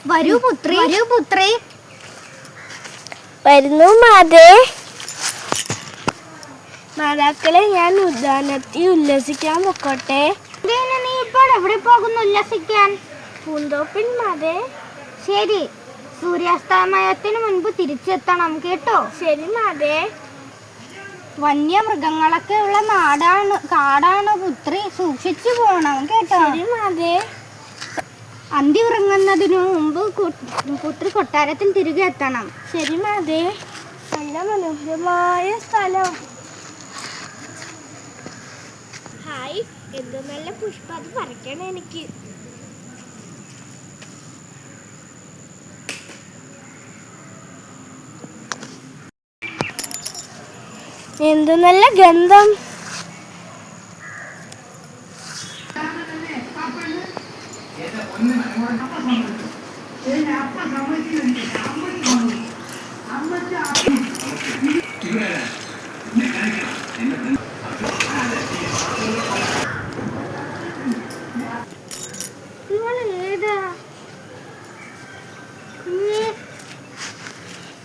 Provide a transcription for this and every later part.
വരൂ പുത്രി, വരൂ പുത്രി. വരുന്നു മാതേ. മാതാക്കളെ, ഞാൻ ഉദ്യാനത്തിൽ ഉല്ലസിക്കാൻ പൊക്കോട്ടെ. നീ ഇപ്പോൾ എവിടെ പോകുന്നു ഉല്ലസിക്കാൻ? പൂന്തോപ്പിൽ മാതേ. ശരി, സൂര്യാസ്തമയത്തിന് മുൻപ് തിരിച്ചെത്തണം കേട്ടോ. ശരി മാതേ. വന്യമൃഗങ്ങളൊക്കെ ഉള്ള കാടാണ് പുത്രി, സൂക്ഷിച്ചു പോണം കേട്ടോ. ശരി മാതേ. അന്തി ഉറങ്ങുന്നതിനു മുമ്പ് പുത്രി കൊട്ടാരത്തിൽ തിരികെ എത്തണം. ശരി മാതേ. നല്ല മനോഹരമായ സ്ഥലം. ഹായ്, എന്ത് നല്ല പുഷ്പം, അത് പറിക്കണം എനിക്ക്. എന്ത് നല്ല ഗന്ധം.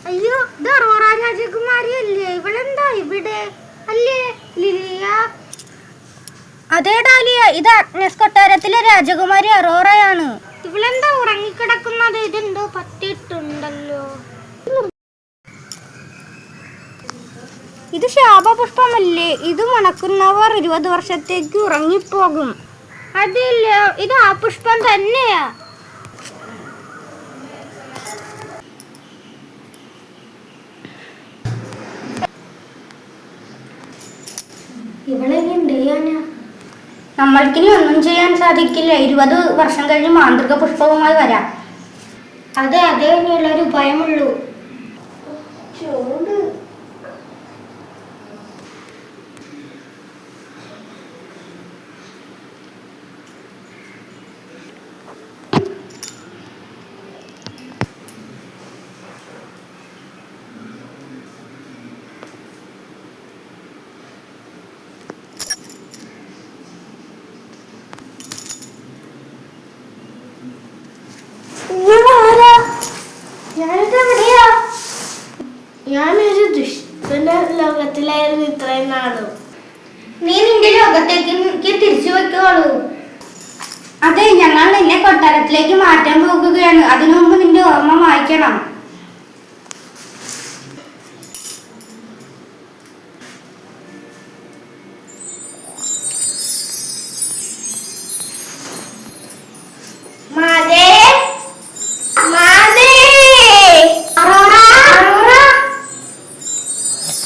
അയ്യോ, ഇത് അറോറ രാജകുമാരിയല്ലേ? ഇവളെന്താ ഇവിടെ? അല്ലേ ലിലിയ? അതേ ഡാലിയ, ഇത് അഗ്നസ് കൊട്ടാരത്തിലെ രാജകുമാരി അറോറയാണ്. ഇവളെന്താ ഉറങ്ങിക്കിടക്കുന്നത്? ഇതെന്തോ പറ്റിയിട്ടുണ്ടല്ലോ. ഇത് ശാപപുഷ്പമല്ലേ? ഇത് മണക്കുന്നവർ 20 വർഷത്തേക്ക് ഉറങ്ങിപ്പോകും. അതില്ല, ഇത് ആ പുഷ്പം തന്നെയാ. നമ്മൾക്കിനി ഒന്നും ചെയ്യാൻ സാധിക്കില്ല. 20 വർഷം കഴിഞ്ഞ് മാന്ത്രിക പുഷ്പവുമായി വരാം. അതെ, അതേ ഇനിയുള്ളൊരു ഉപായമുള്ളൂ. ഞാനൊരു ദുഷ്ടന്റെ ലോകത്തിലായിരുന്നു ഇത്രയും നാളും. നീ നിന്റെ ലോകത്തേക്ക് തിരിച്ചു വെക്കോളൂ. അതെ, ഞങ്ങൾ നിന്നെ കൊട്ടാരത്തിലേക്ക് മാറ്റാൻ പോകുകയാണ്. അതിനു മുമ്പ് നിന്റെ ഓർമ്മ വായിക്കണം.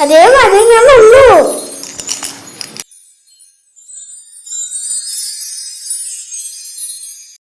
അതേ മതി, ഞാൻ വന്നു.